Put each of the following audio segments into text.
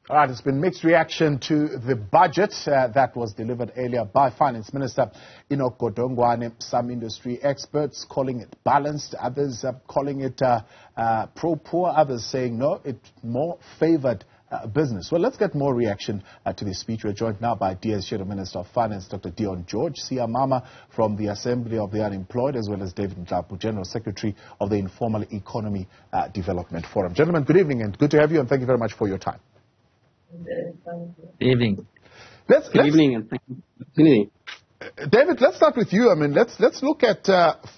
All right, it's been mixed reaction to the budget that was delivered earlier by Finance Minister Enoch Godongwana. Some industry experts calling it balanced, others calling it pro-poor, others saying no, it more favored business. Well, let's get more reaction to this speech. We're joined now by DS Shadow Minister of Finance, Dr Dion George, Sia Mama from the Assembly of the Unemployed, as well as David Nhlapho, General Secretary of the Informal Economy Development Forum. Gentlemen, good evening and good to have you, and thank you very much for your time. Good evening. Good evening and thank you for the opportunity. David, let's start with you. I mean, let's look at,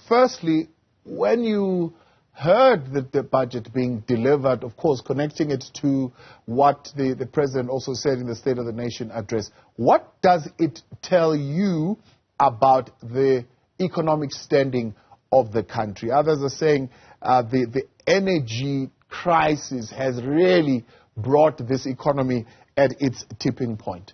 firstly, when you heard the budget being delivered, of course, connecting it to what the President also said in the State of the Nation address. What does it tell you about the economic standing of the country? Others are saying the energy crisis has really brought this economy at its tipping point.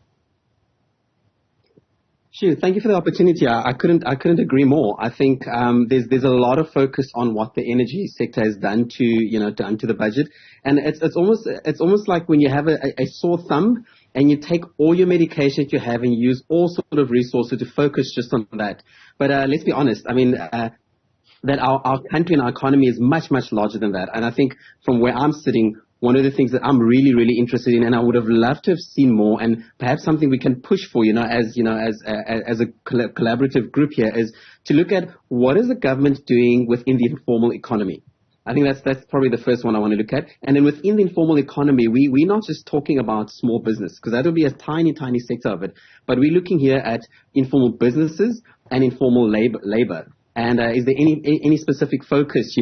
Sure, thank you for the opportunity. I couldn't agree more. I think there's a lot of focus on what the energy sector has done to the budget, and it's almost like when you have a sore thumb and you take all your medication that you have and you use all sort of resources to focus just on that. But let's be honest. I mean, that our country and our economy is much larger than that. And I think from where I'm sitting, one of the things that I'm really interested in, and I would have loved to have seen more, and perhaps something we can push for, as a collaborative group here, is to look at what is the government doing within the informal economy. I think that's probably the first one I want to look at. And then within the informal economy, we're not just talking about small business, because that will be a tiny sector of it, but we're looking here at informal businesses and informal labor. And is there any specific focus,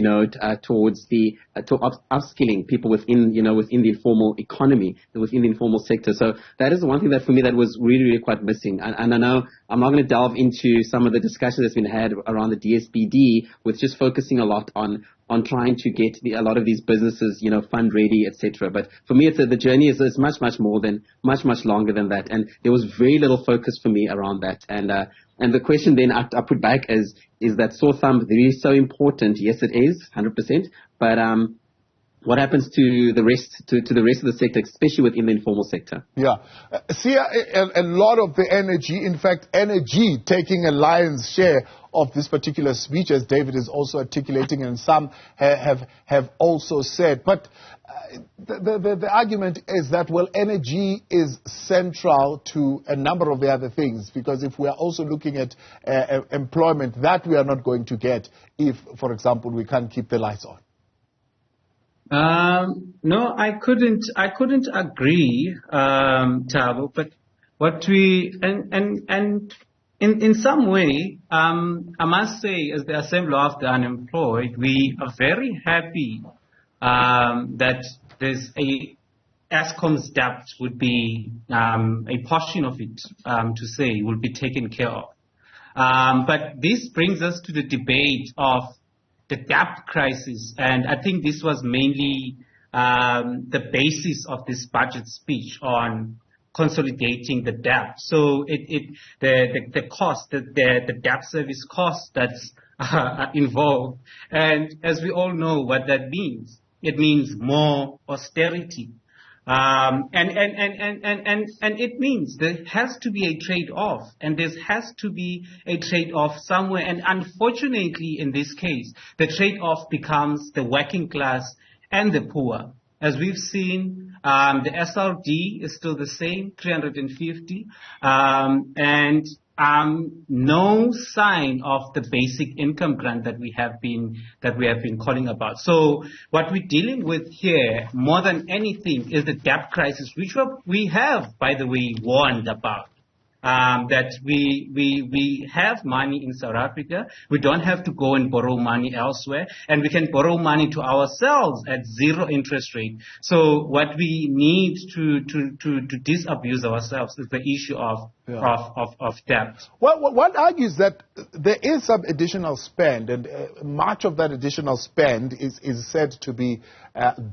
towards to upskilling people within the informal economy, within the informal sector? So that is one thing that for me that was really quite missing. And I know I'm not going to delve into some of the discussion that's been had around the DSBD, with just focusing a lot on trying to get a lot of these businesses, fund ready, etc. But for me, the journey is much more than much longer than that. And there was very little focus for me around that. And the question then I put back is that sore thumb really so important? Yes, it is 100%. But what happens to the rest of the sector, especially within the informal sector? Yeah, see, a lot of the energy, in fact, energy taking a lion's share of this particular speech, as David is also articulating, and some have also said. But the argument is that, well, energy is central to a number of the other things, because if we are also looking at employment, that we are not going to get if, for example, we can't keep the lights on. No, I couldn't agree, Thabo, but what in some way, I must say, as the Assembly of the Unemployed, we are very happy that there's Eskom's debt would be a portion of it, to say, will be taken care of. But this brings us to the debate of the debt crisis, and I think this was mainly the basis of this budget speech on consolidating the debt. So the cost, the debt service cost that's involved, and as we all know what that means, it means more austerity, and it means there has to be a trade-off, and there has to be a trade-off somewhere. And unfortunately, in this case, the trade-off becomes the working class and the poor. As we've seen, the SRD is still the same, 350, and no sign of the basic income grant that we have been calling about. So what we're dealing with here, more than anything, is the debt crisis, which we have, by the way, warned about. That we have money in South Africa. We don't have to go and borrow money elsewhere, and we can borrow money to ourselves at zero interest rate. So what we need to disabuse ourselves is the issue of debt. Well, one argues that there is some additional spend, and much of that additional spend is said to be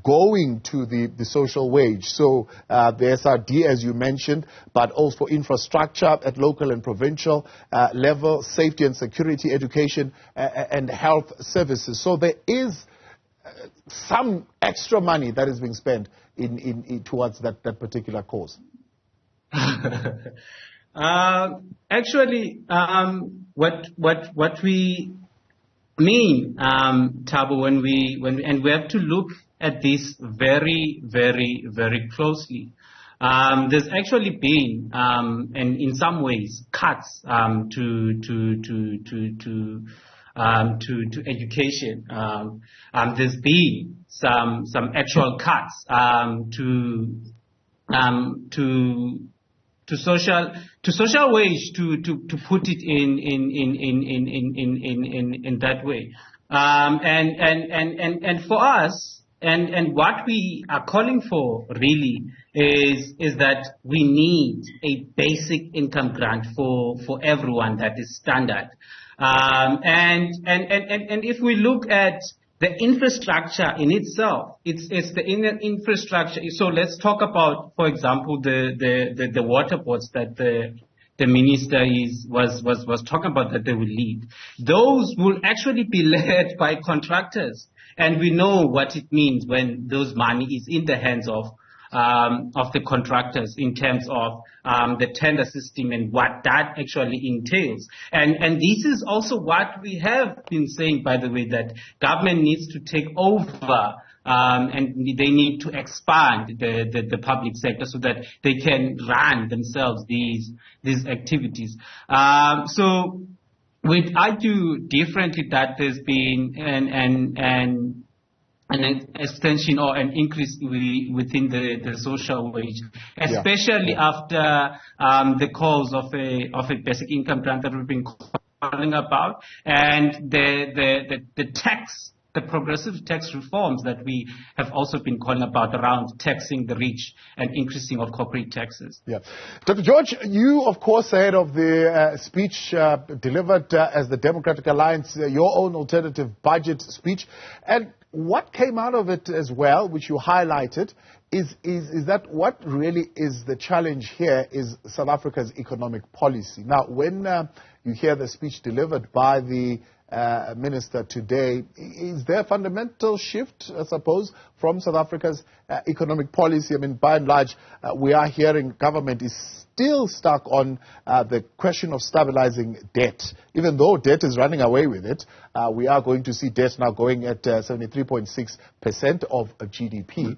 going to the social wage. So the SRD, as you mentioned, but also infrastructure at local and provincial level, safety and security, education, and health services. So there is some extra money that is being spent towards that particular cause? Actually, what we mean, Thabo, when we have to look at this very, very, very closely. There's actually been, and in some ways, cuts to education. There's been some actual cuts to social wage, to put it in that way. And for us, and what we are calling for really is that we need a basic income grant for everyone that is standard. And if we look at the infrastructure in itself, it's the infrastructure. So let's talk about, for example, the water boards that the minister was talking about that they will lead. Those will actually be led by contractors, and we know what it means when those money is in the hands of the contractors in terms of the tender system and what that actually entails. And this is also what we have been saying, by the way, that government needs to take over and they need to expand the public sector so that they can run themselves these activities. So we'd argue differently that there's been an extension or an increase within the social wage, especially after the calls of a basic income grant that we've been calling about, and the progressive tax reforms that we have also been calling about around taxing the rich and increasing of corporate taxes. Yeah. Dr. George, you, of course, ahead of the speech delivered as the Democratic Alliance, your own alternative budget speech. And what came out of it as well, which you highlighted, is that what really is the challenge here is South Africa's economic policy. Now, when you hear the speech delivered by the Minister today, is there a fundamental shift, I suppose, from South Africa's economic policy? I mean, by and large, we are hearing government is still stuck on the question of stabilizing debt. Even though debt is running away with it, we are going to see debt now going at 73.6% of GDP.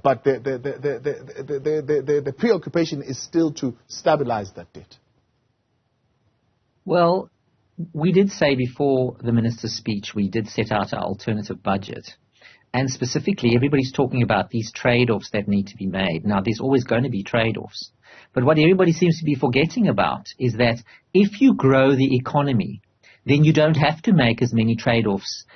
But the preoccupation is still to stabilize that debt. Well, we did say before the minister's speech, we did set out our alternative budget. And specifically, everybody's talking about these trade-offs that need to be made. Now, there's always going to be trade-offs. But what everybody seems to be forgetting about is that if you grow the economy, then you don't have to make as many trade-offs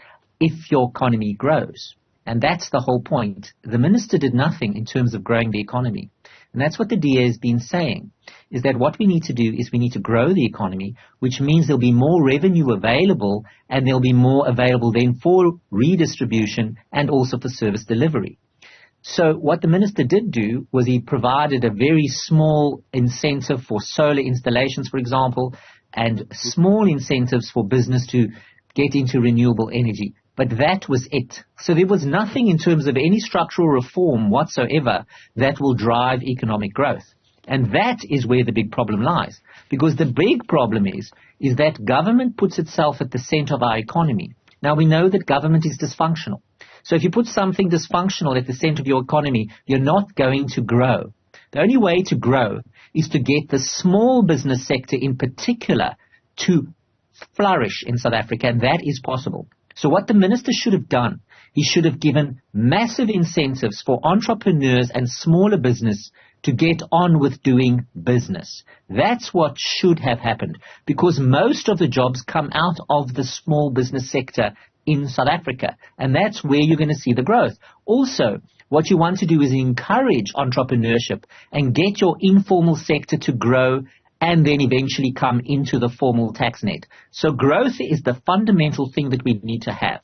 if your economy grows. And that's the whole point. The minister did nothing in terms of growing the economy. And that's what the DA has been saying, is that what we need to do is we need to grow the economy, which means there'll be more revenue available, and there'll be more available then for redistribution and also for service delivery. So what the minister did do was he provided a very small incentive for solar installations, for example, and small incentives for business to get into renewable energy. But that was it. So there was nothing in terms of any structural reform whatsoever that will drive economic growth. And that is where the big problem lies. Because the big problem is that government puts itself at the center of our economy. Now, we know that government is dysfunctional. So if you put something dysfunctional at the center of your economy, you're not going to grow. The only way to grow is to get the small business sector in particular to flourish in South Africa, and that is possible. So what the minister should have done, he should have given massive incentives for entrepreneurs and smaller business to get on with doing business. That's what should have happened, because most of the jobs come out of the small business sector in South Africa, and that's where you're going to see the growth. Also, what you want to do is encourage entrepreneurship and get your informal sector to grow and then eventually come into the formal tax net. So growth is the fundamental thing that we need to have.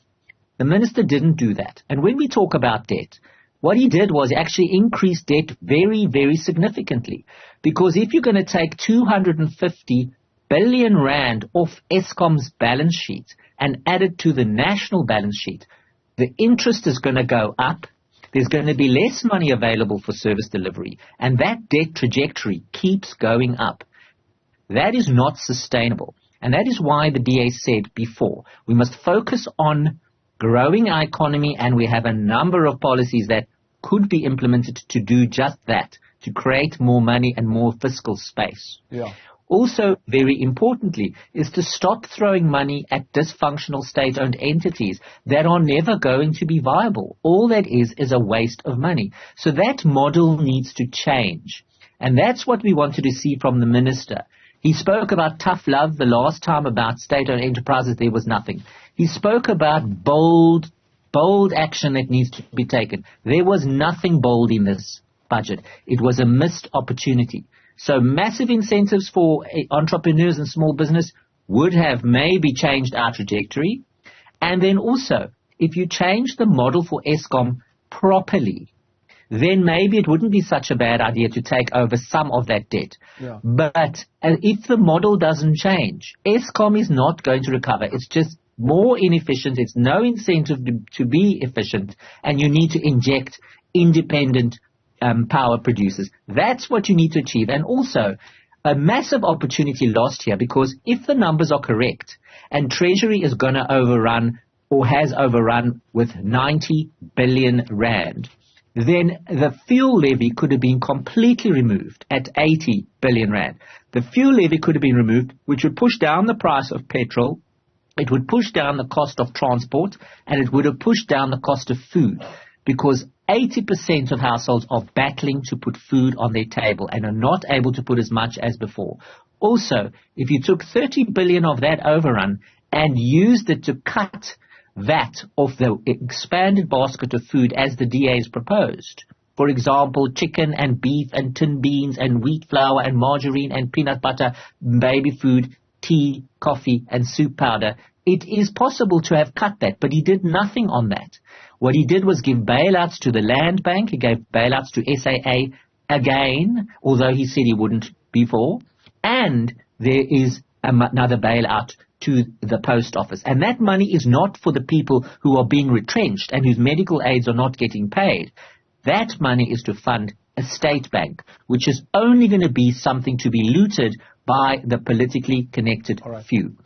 The minister didn't do that. And when we talk about debt, what he did was actually increase debt very, very significantly. Because if you're going to take 250 billion rand off Eskom's balance sheet and add it to the national balance sheet, the interest is going to go up. There's going to be less money available for service delivery, and that debt trajectory keeps going up. That is not sustainable, and that is why the DA said before, we must focus on growing our economy, and we have a number of policies that could be implemented to do just that, to create more money and more fiscal space. Yeah. Also, very importantly, is to stop throwing money at dysfunctional state-owned entities that are never going to be viable. All that is a waste of money. So that model needs to change. And that's what we wanted to see from the minister. He spoke about tough love the last time about state-owned enterprises. There was nothing. He spoke about bold action that needs to be taken. There was nothing bold in this budget. It was a missed opportunity. So massive incentives for entrepreneurs and small business would have maybe changed our trajectory. And then also, if you change the model for Eskom properly, then maybe it wouldn't be such a bad idea to take over some of that debt. Yeah. But if the model doesn't change, Eskom is not going to recover. It's just more inefficient. It's no incentive to be efficient, and you need to inject independent power producers. That's what you need to achieve. And also, a massive opportunity lost here, because if the numbers are correct and Treasury is going to overrun or has overrun with 90 billion rand, then the fuel levy could have been completely removed at 80 billion rand. The fuel levy could have been removed, which would push down the price of petrol, it would push down the cost of transport, and it would have pushed down the cost of food, because 80% of households are battling to put food on their table and are not able to put as much as before. Also, if you took 30 billion of that overrun and used it to cut VAT off the expanded basket of food as the DA has proposed, for example, chicken and beef and tin beans and wheat flour and margarine and peanut butter, baby food, tea, coffee and soup powder, it is possible to have cut that, but he did nothing on that. What he did was give bailouts to the Land Bank. He gave bailouts to SAA again, although he said he wouldn't before. And there is another bailout to the post office. And that money is not for the people who are being retrenched and whose medical aids are not getting paid. That money is to fund a state bank, which is only going to be something to be looted by the politically connected few.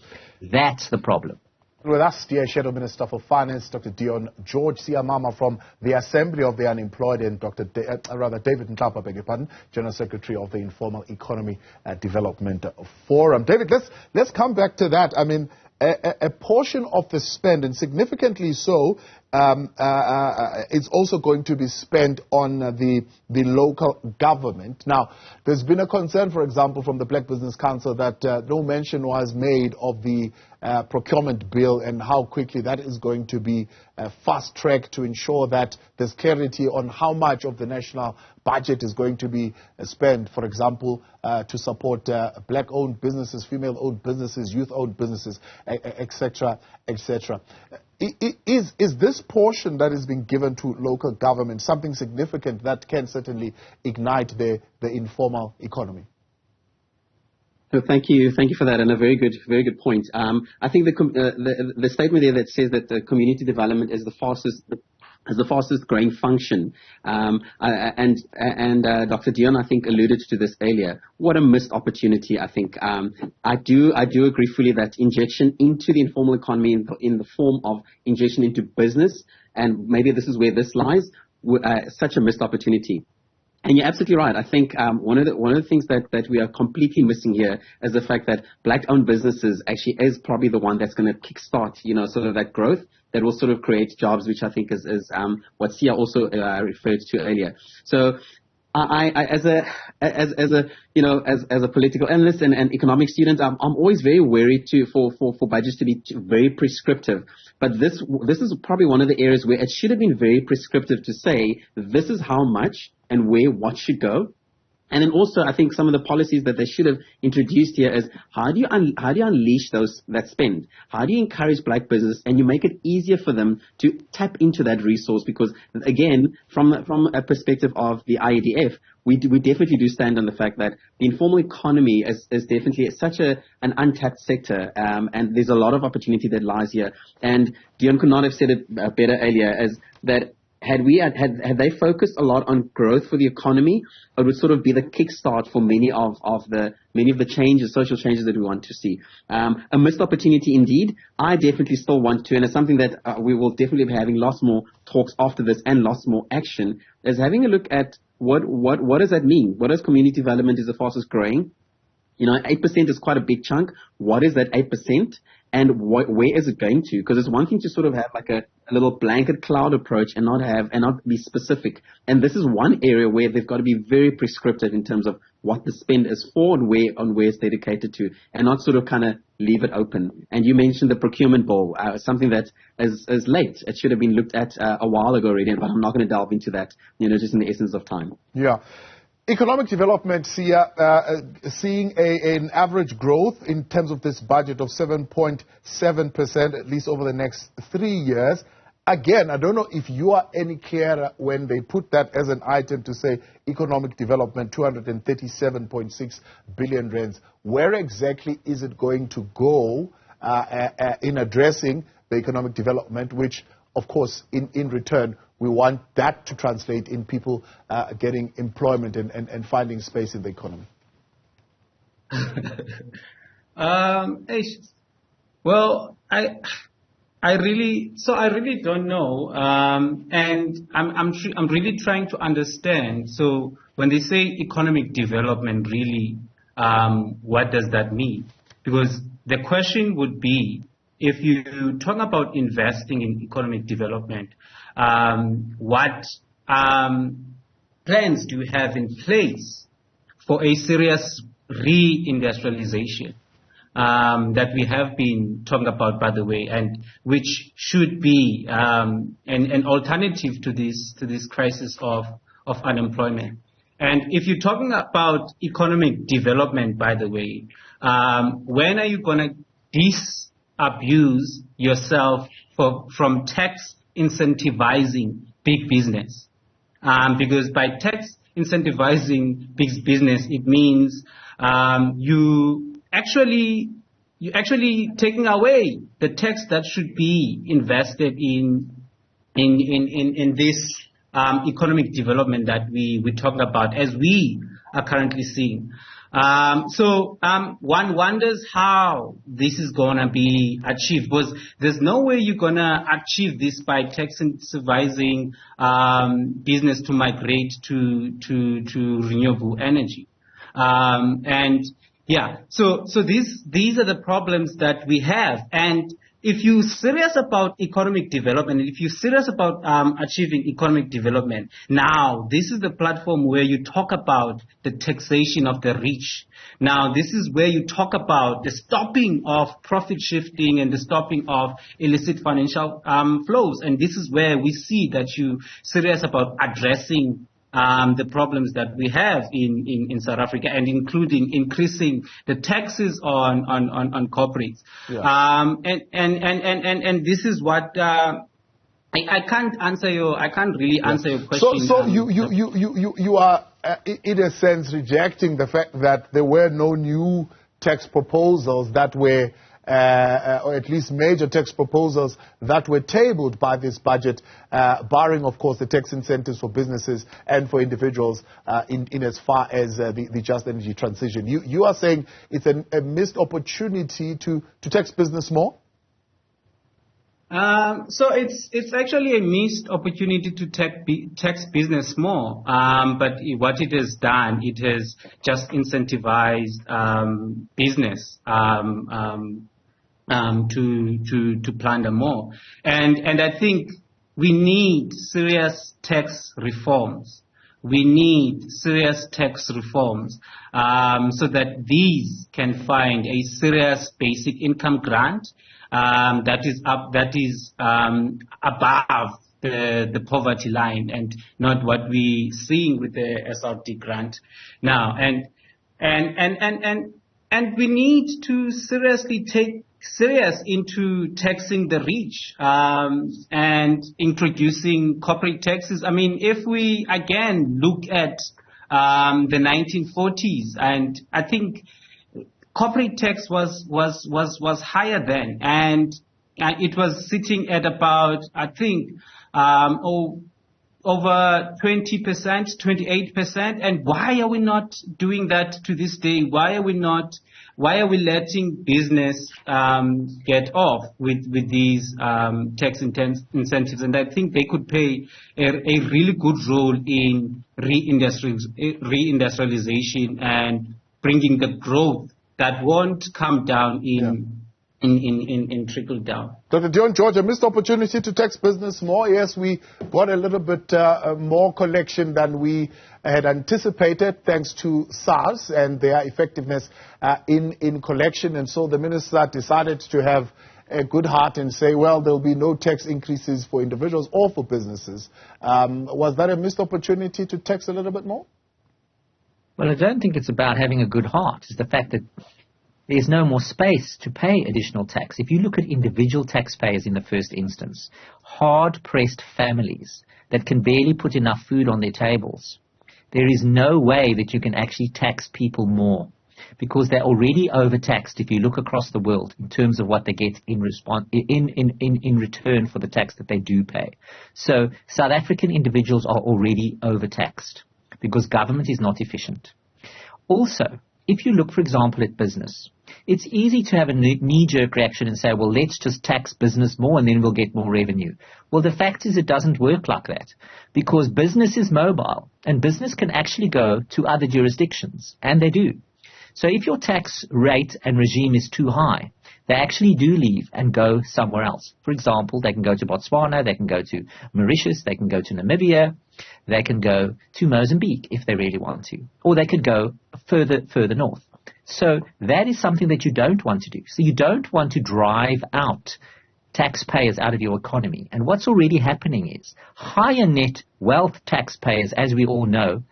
That's the problem. With us, DA Shadow Minister for Finance, Dr. Dion George, Siamama from the Assembly of the Unemployed, and David Nhlapho, General Secretary of the Informal Economy Development Forum. David, let's come back to that. I mean, a portion of the spend, and significantly so, it's also going to be spent on the local government. Now, there's been a concern, for example, from the Black Business Council that no mention was made of the procurement bill and how quickly that is going to be fast-tracked to ensure that there's clarity on how much of the national budget is going to be spent, for example, to support black-owned businesses, female-owned businesses, youth-owned businesses, etc., etc. Is this portion that is being given to local government something significant that can certainly ignite the informal economy? So thank you for that, and a very good point. I think the statement there that says that the community development is the fastest growing function, and Dr. Dion, I think, alluded to this earlier. What a missed opportunity! I think I do agree fully that injection into the informal economy in the form of injection into business, and maybe this is where this lies, such a missed opportunity. And you're absolutely right. I think one of the things that we are completely missing here is the fact that black-owned businesses actually is probably the one that's going to kickstart, sort of that growth that will sort of create jobs, which I think is what Sia also referred to earlier. So I as a political analyst and economic student, I'm always very wary for budgets to be very prescriptive. But this is probably one of the areas where it should have been very prescriptive to say this is how much and where what should go. And then also, I think some of the policies that they should have introduced here is how do you unleash that spend? How do you encourage black business and you make it easier for them to tap into that resource? Because again, from a perspective of the IEDF, we definitely do stand on the fact that the informal economy is definitely such an untapped sector, and there's a lot of opportunity that lies here. And Dion could not have said it better earlier, as that had they focused a lot on growth for the economy, it would sort of be the kickstart for many of the changes, social changes that we want to see. A missed opportunity indeed. I definitely still want to, and it's something that we will definitely be having lots more talks after this and lots more action, is having a look at what does that mean? What does community development is the fastest growing? 8% is quite a big chunk. What is that 8%? And where is it going to? Because it's one thing to sort of have like a little blanket cloud approach and not be specific. And this is one area where they've got to be very prescriptive in terms of what the spend is for and where it's dedicated to, and not sort of kind of leave it open. And you mentioned the procurement bill, something that is late. It should have been looked at a while ago already, but I'm not going to delve into that, just in the essence of time. Yeah. Economic development, seeing an average growth in terms of this budget of 7.7%, at least over the next 3 years. Again, I don't know if you are any clearer when they put that as an item to say economic development, 237.6 billion rands. Where exactly is it going to go in addressing the economic development, which, of course, in return, we want that to translate in people getting employment and finding space in the economy? Well, I really don't know, and I'm really trying to understand. So when they say economic development, really, what does that mean? Because the question would be, if you talk about investing in economic development, what plans do you have in place for a serious reindustrialization that we have been talking about, by the way, and which should be an alternative to this crisis of unemployment? And if you're talking about economic development, by the way, when are you going to disabuse yourself from tax incentivizing big business? Because by tax incentivizing big business, it means you actually taking away the tax that should be invested in this economic development that we talked about, as we are currently seeing. So one wonders how this is going to be achieved, because there's no way you're going to achieve this by tax incentivizing business to migrate to renewable energy. And yeah, so these are the problems that we have. And if you're serious about economic development, if you're serious about achieving economic development, now this is the platform where you talk about the taxation of the rich. Now this is where you talk about the stopping of profit shifting and the stopping of illicit financial flows. And this is where we see that you're serious about addressing the problems that we have in South Africa, and including increasing the taxes on corporates. Yeah. And this is what I can't really answer your question. So you are in a sense rejecting the fact that there were no new tax proposals that were or at least major tax proposals that were tabled by this budget, barring, of course, the tax incentives for businesses and for individuals in as far as the just energy transition. You are saying it's a missed opportunity to tax business more? So it's actually a missed opportunity to tax business more. But what it has done, it has just incentivized business to plunder more. And I think we need serious tax reforms. We need serious tax reforms so that these can find a serious basic income grant that is above the poverty line and not what we're seeing with the SRD grant now. And we need to seriously take into taxing the rich and introducing corporate taxes. I mean, if we again look at the 1940s, and I think corporate tax was higher then, and it was sitting at about, I think, over 20%, 28%. And why are we not doing that to this day? Why are we letting business get off with these tax incentives? And I think they could play a really good role in reindustrialization and bringing the growth that won't come down in trickle down. Dr. Dion George, a missed opportunity to tax business more. Yes, we got a little bit more collection than we had anticipated, thanks to SARS and their effectiveness in collection. And so the minister decided to have a good heart and say, well, there will be no tax increases for individuals or for businesses. Was that a missed opportunity to tax a little bit more? Well, I don't think it's about having a good heart. It's the fact that there's no more space to pay additional tax. If you look at individual taxpayers in the first instance, hard-pressed families that can barely put enough food on their tables, there is no way that you can actually tax people more, because they're already overtaxed if you look across the world in terms of what they get in return for the tax that they do pay. So South African individuals are already overtaxed because government is not efficient. Also, if you look, for example, at business, it's easy to have a knee-jerk reaction and say, well, let's just tax business more and then we'll get more revenue. Well, the fact is it doesn't work like that, because business is mobile and business can actually go to other jurisdictions, and they do. So if your tax rate and regime is too high, they actually do leave and go somewhere else. For example, they can go to Botswana, they can go to Mauritius, they can go to Namibia, they can go to Mozambique if they really want to, or they could go further north. So that is something that you don't want to do. So you don't want to drive out taxpayers out of your economy. And what's already happening is higher net wealth taxpayers, as we all know,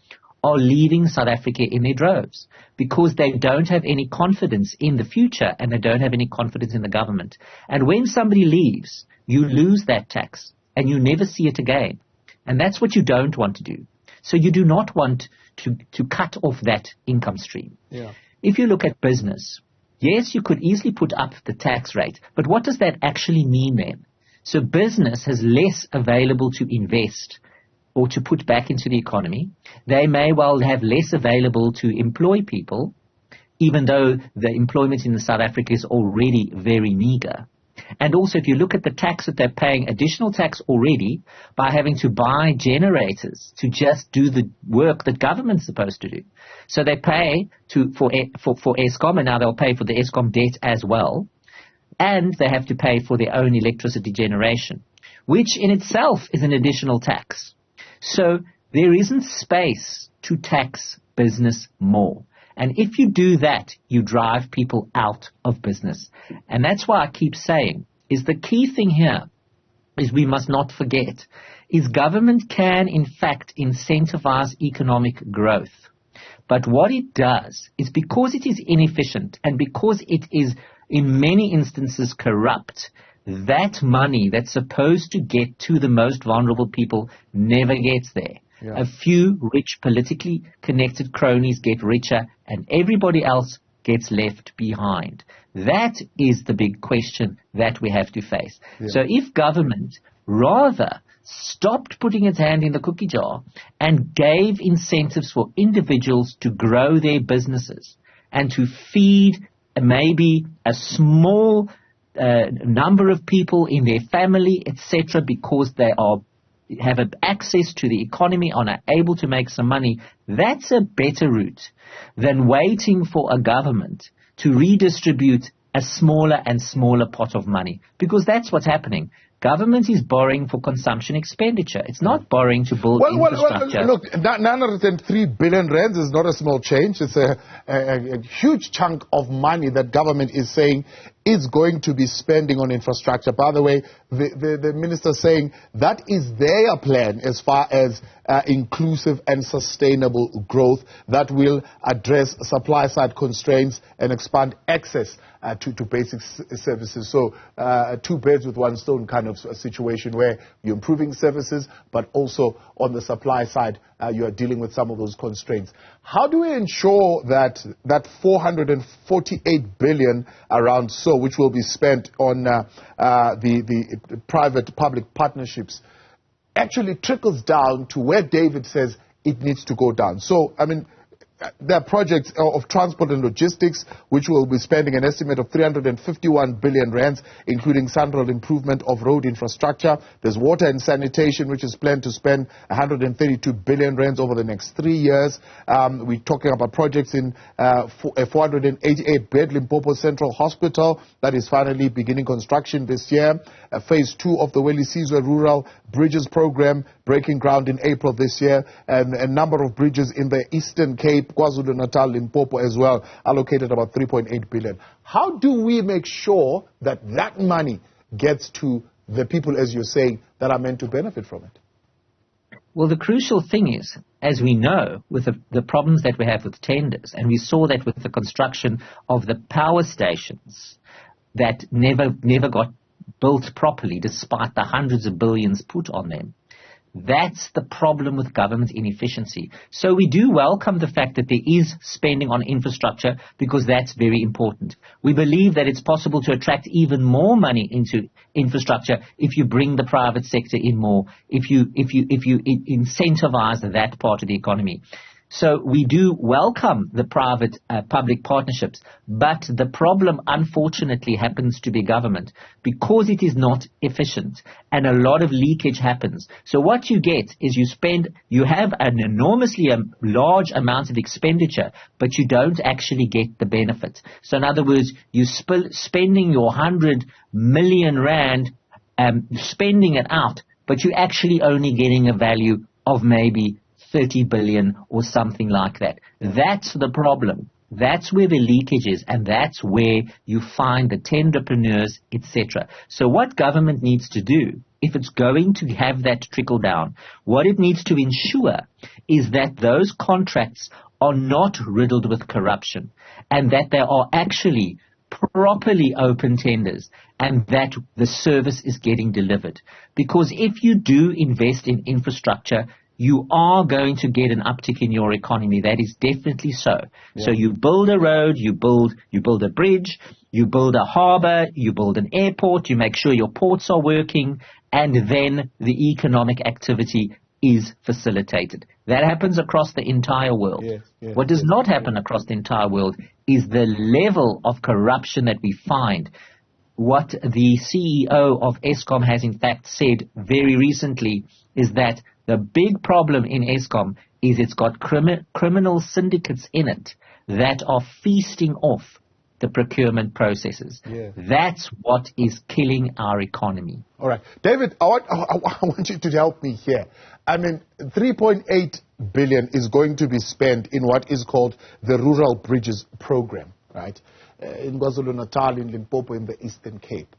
are leaving South Africa in their droves because they don't have any confidence in the future and they don't have any confidence in the government. And when somebody leaves, you lose that tax and you never see it again. And that's what you don't want to do. So you do not want to cut off that income stream. Yeah. If you look at business, yes, you could easily put up the tax rate, but what does that actually mean then? So business has less available to invest or to put back into the economy. They may well have less available to employ people, even though the employment in South Africa is already very meager. And also, if you look at the tax that they're paying, additional tax already by having to buy generators to just do the work that government's supposed to do. So they pay for Eskom, and now they'll pay for the Eskom debt as well. And they have to pay for their own electricity generation, which in itself is an additional tax. So there isn't space to tax business more. And if you do that, you drive people out of business. And that's why I keep saying, is the key thing here is we must not forget, is government can in fact incentivize economic growth. But what it does is, because it is inefficient and because it is in many instances corrupt, that money that's supposed to get to the most vulnerable people never gets there. Yeah. A few rich, politically connected cronies get richer and everybody else gets left behind. That is the big question that we have to face. Yeah. So if government rather stopped putting its hand in the cookie jar and gave incentives for individuals to grow their businesses and to feed maybe a small number of people in their family, etc., because they have access to the economy and are able to make some money, that's a better route than waiting for a government to redistribute a smaller and smaller pot of money, because that's what's happening. Government is borrowing for consumption expenditure. It's not borrowing to build infrastructure. Well, look, 903 billion rands is not a small change. It's a huge chunk of money that government is saying is going to be spending on infrastructure. By the way, the minister saying that is their plan as far as inclusive and sustainable growth that will address supply-side constraints and expand access to basic services. So 2 birds with 1 stone kind of a situation where you're improving services, but also on the supply side, you are dealing with some of those constraints. How do we ensure that 448 billion around so, which will be spent on the private-public partnerships, actually trickles down to where David says it needs to go down? So, I mean, there are projects of transport and logistics which will be spending an estimate of 351 billion rands, including central improvement of road infrastructure. There's water and sanitation, which is planned to spend 132 billion rands over the next 3 years. We're talking about projects in a 488-bed Limpopo Central Hospital that is finally beginning construction this year. Phase 2 of the Welisizwe Rural Bridges Program breaking ground in April this year, and a number of bridges in the Eastern Cape, KwaZulu-Natal, Limpopo as well, allocated about 3.8 billion. How do we make sure that that money gets to the people, as you're saying, that are meant to benefit from it? Well, the crucial thing is, as we know, with the problems that we have with tenders, and we saw that with the construction of the power stations that never got built properly despite the hundreds of billions put on them. That's the problem with government inefficiency. So we do welcome the fact that there is spending on infrastructure because that's very important. We believe that it's possible to attract even more money into infrastructure if you bring the private sector in more, if you incentivize that part of the economy. So we do welcome the private-public partnerships, but the problem, unfortunately, happens to be government because it is not efficient and a lot of leakage happens. So what you get is you have an enormously large amount of expenditure, but you don't actually get the benefit. So in other words, you're spending your 100 million rand, spending it out, but you're actually only getting a value of maybe 30 billion or something like that. That's the problem. That's where the leakage is, and that's where you find the tenderpreneurs, etc. So what government needs to do, if it's going to have that trickle down, what it needs to ensure is that those contracts are not riddled with corruption and that there are actually properly open tenders and that the service is getting delivered. Because if you do invest in infrastructure, you are going to get an uptick in your economy. That is definitely so. Yeah. So you build a road, you build a bridge, you build a harbor, you build an airport, you make sure your ports are working, and then the economic activity is facilitated. That happens across the entire world. Yes, what does not happen across the entire world is the level of corruption that we find. What the CEO of Eskom has in fact said very recently is that the big problem in Eskom is it's got criminal syndicates in it that are feasting off the procurement processes. Yeah. That's what is killing our economy. All right. David, I want you to help me here. I mean, 3.8 billion is going to be spent in what is called the Rural Bridges Program, right? In KwaZulu-Natal, in Limpopo, in the Eastern Cape.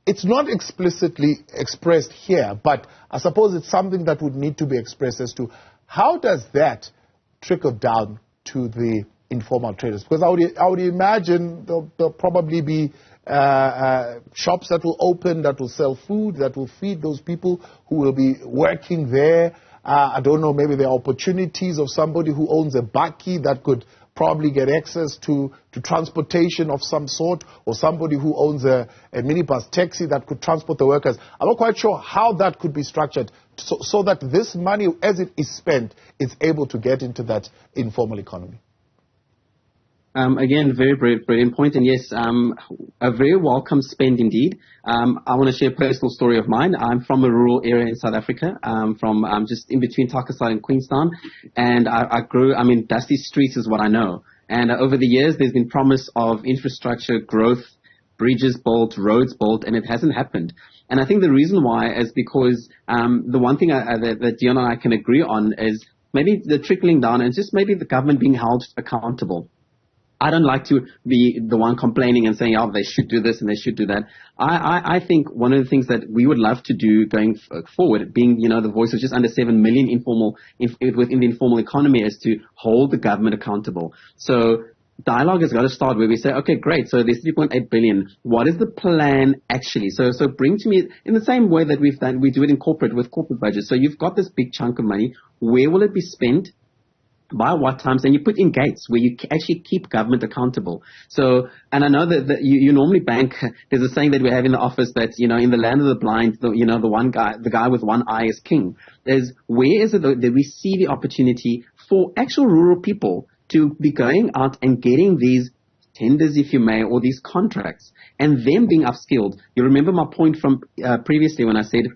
It's not explicitly expressed here, but I suppose it's something that would need to be expressed as to how does that trickle down to the informal traders? Because I would imagine there'll probably be shops that will open, that will sell food, that will feed those people who will be working there. I don't know, maybe there are opportunities of somebody who owns a bakkie that could probably get access to transportation of some sort, or somebody who owns a minibus taxi that could transport the workers. I'm not quite sure how that could be structured so that this money, as it is spent, is able to get into that informal economy. Again, very brilliant point, and yes, a very welcome spend indeed. I want to share a personal story of mine. I'm from a rural area in South Africa, from just in between Takasai and Queenstown, and I grew, dusty streets is what I know. And over the years, there's been promise of infrastructure growth, bridges built, roads built, and it hasn't happened. And I think the reason why is because the one thing that Dion and I can agree on is maybe the trickling down and just maybe the government being held accountable. I don't like to be the one complaining and saying, oh, they should do this and they should do that. I think one of the things that we would love to do going forward, being, the voice of just under 7 million within the informal economy, is to hold the government accountable. So dialogue has got to start where we say, okay, great. So there's 3.8 billion. What is the plan actually? So bring to me in the same way that we do it in with corporate budgets. So you've got this big chunk of money. Where will it be spent? By what times? And you put in gates where you actually keep government accountable. So, and I know that you normally bank, there's a saying that we have in the office that, in the land of the blind, the guy with one eye is king. Where is it that we see the opportunity for actual rural people to be going out and getting these tenders, if you may, or these contracts, and them being upskilled? You remember my point from previously when I said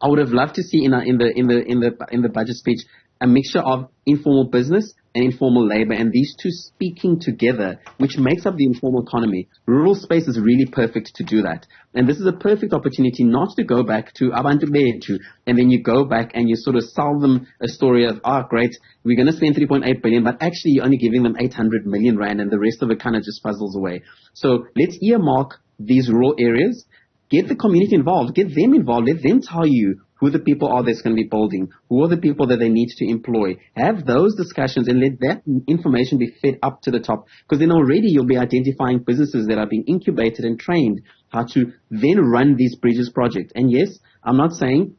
I would have loved to see in the budget speech a mixture of informal business and informal labor, and these two speaking together, which makes up the informal economy. Rural space is really perfect to do that. And this is a perfect opportunity not to go back to abantu bethu, and then you go back and you sort of sell them a story of, great, we're going to spend 3.8 billion, but actually you're only giving them 800 million rand, and the rest of it kind of just puzzles away. So let's earmark these rural areas, get the community involved, get them involved, let them tell you who the people are that's going to be building, who are the people that they need to employ. Have those discussions and let that information be fed up to the top, because then already you'll be identifying businesses that are being incubated and trained how to then run these bridges projects. And yes, I'm not saying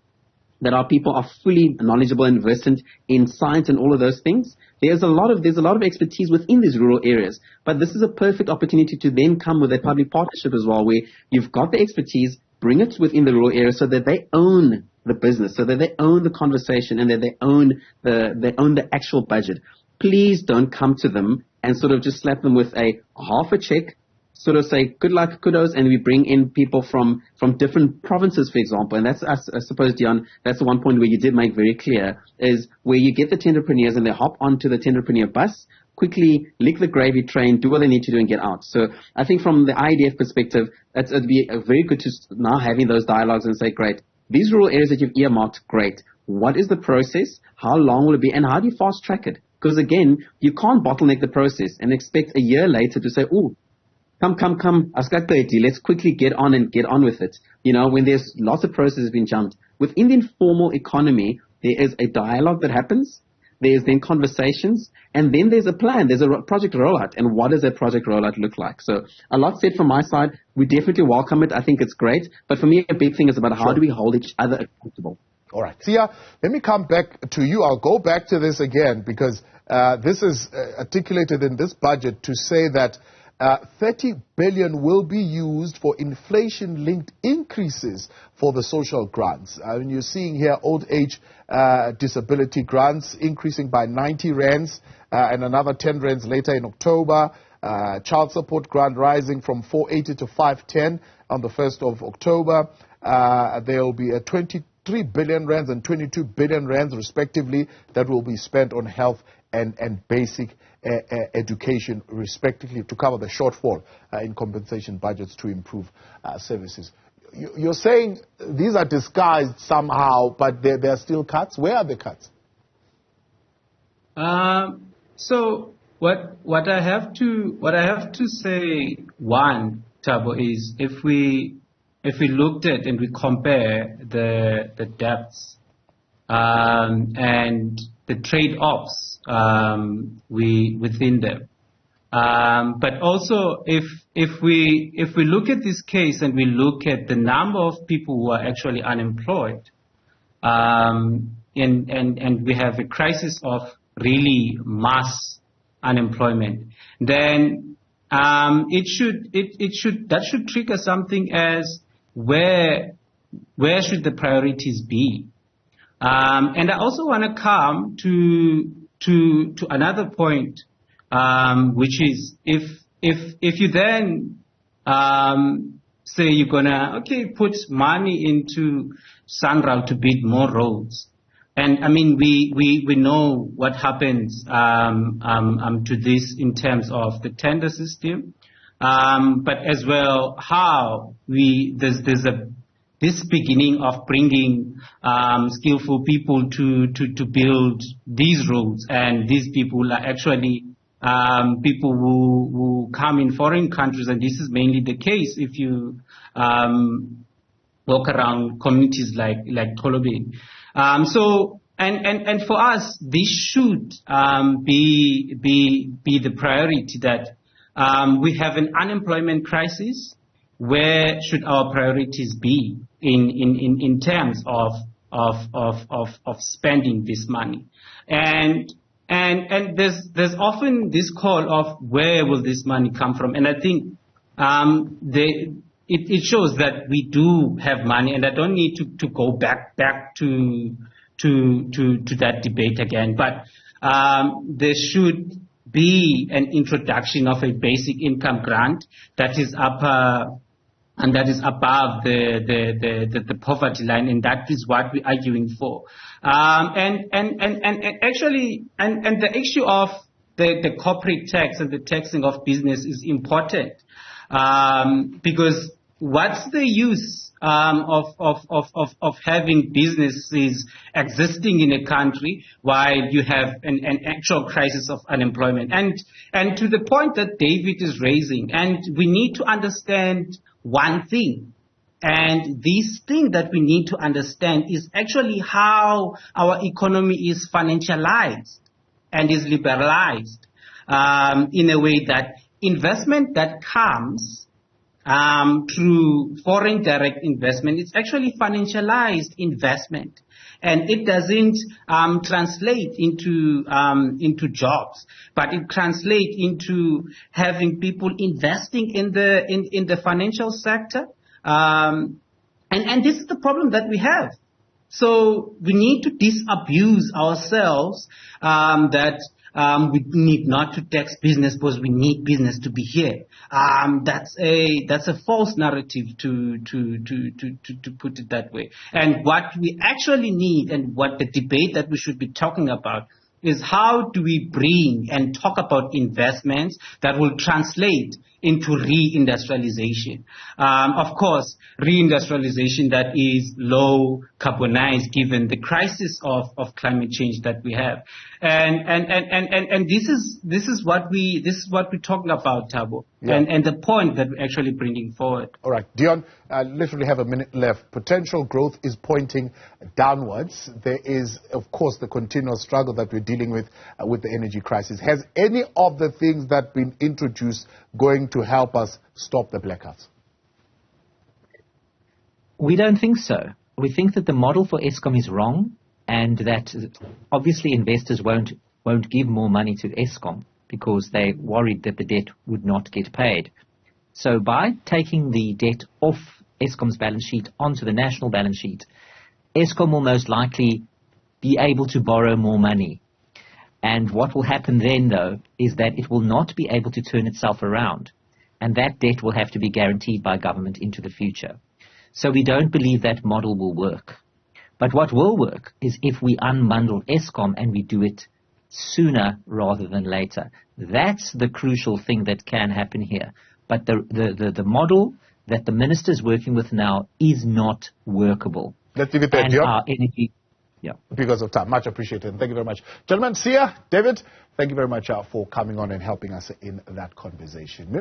that our people are fully knowledgeable and versant in science and all of those things. There's a lot of expertise within these rural areas, but this is a perfect opportunity to then come with a public partnership as well, where you've got the expertise, bring it within the rural area so that they own the business, so that they own the conversation, and that they own the actual budget. Please don't come to them and sort of just slap them with a half a check, sort of say good luck, kudos, and we bring in people from different provinces, for example. And that's, I suppose, Dion, that's the one point where you did make very clear, is where you get the tenderpreneurs and they hop onto the tenderpreneur bus, quickly lick the gravy train, do what they need to do and get out. So I think from the IDF perspective, it'd be very good to now having those dialogues and say, great, these rural areas that you've earmarked, great. What is the process? How long will it be? And how do you fast track it? Because again, you can't bottleneck the process and expect a year later to say, come, let's quickly get on with it. When there's lots of processes being jumped. Within the informal economy, there is a dialogue that happens. There's then conversations, and then there's a plan. There's a project rollout. And what does that project rollout look like? So a lot said from my side. We definitely welcome it. I think it's great. But for me, a big thing is about how do we hold each other accountable. All right. Sia, let me come back to you. I'll go back to this again because this is articulated in this budget to say that 30 billion will be used for inflation-linked increases for the social grants. You're seeing here old age disability grants increasing by 90 rands and another 10 rands later in October. Child support grant rising from 480 to 510 on the 1st of October. There will be a 23 billion rands and 22 billion rands respectively that will be spent on health and basic education respectively to cover the shortfall in compensation budgets to improve services. You're saying these are disguised somehow, but there are still cuts. Where are the cuts? So what I have to say, one, Thabo, is if we looked at and we compare the debts and the trade-offs within them, but also if we look at this case and we look at the number of people who are actually unemployed, and we have a crisis of really mass unemployment, then that should trigger something as where should the priorities be? And I also want to come to another point, which is if you then say you're gonna put money into SANRAL to build more roads, and I mean we know what happens to this in terms of the tender system, but as well how there's this beginning of bringing skillful people to build these roads, and these people are actually people who come in foreign countries, and this is mainly the case if you walk around communities like Tolobeng. And for us, this should be the priority, that we have an unemployment crisis. Where should our priorities be in terms of spending this money? And there's often this call of where will this money come from? And I think it shows that we do have money, and I don't need to go back to that debate again. But there should be an introduction of a basic income grant that is above the poverty line, and that is what we're arguing for. And the issue of the corporate tax and the taxing of business is important, because what's the use of having businesses existing in a country while you have an actual crisis of unemployment? And to the point that David is raising, and we need to understand one thing, and this thing that we need to understand is actually how our economy is financialized and is liberalized in a way that investment that comes through foreign direct investment, it's actually financialized investment, and it doesn't translate into jobs, but it translates into having people investing in the financial sector, and this is the problem that we have. So we need to disabuse ourselves that we need not to tax business because we need business to be here. That's a false narrative to put it that way. And what we actually need, and what the debate that we should be talking about, is how do we bring and talk about investments that will translate into reindustrialization. Of course, reindustrialization that is low carbonized, given the crisis of climate change that we have. And this is what we're talking about, Thabo, yeah. And the point that we're actually bringing forward. All right, Dion, literally have a minute left. Potential growth is pointing downwards. There is, of course, the continual struggle that we're dealing with the energy crisis. Has any of the things that been introduced going to help us stop the blackouts? We don't think so. We think that the model for Eskom is wrong, and that obviously investors won't give more money to Eskom because they're worried that the debt would not get paid. So by taking the debt off Eskom's balance sheet onto the national balance sheet, Eskom will most likely be able to borrow more money. And what will happen then, though, is that it will not be able to turn itself around, and that debt will have to be guaranteed by government into the future. So we don't believe that model will work. But what will work is if we unbundle Eskom and we do it sooner rather than later. That's the crucial thing that can happen here. But the model that the minister is working with now is not workable. Let's leave it there, and our energy, yeah. Because of time. Much appreciated. Thank you very much. Gentlemen, Sia, David, thank you very much for coming on and helping us in that conversation.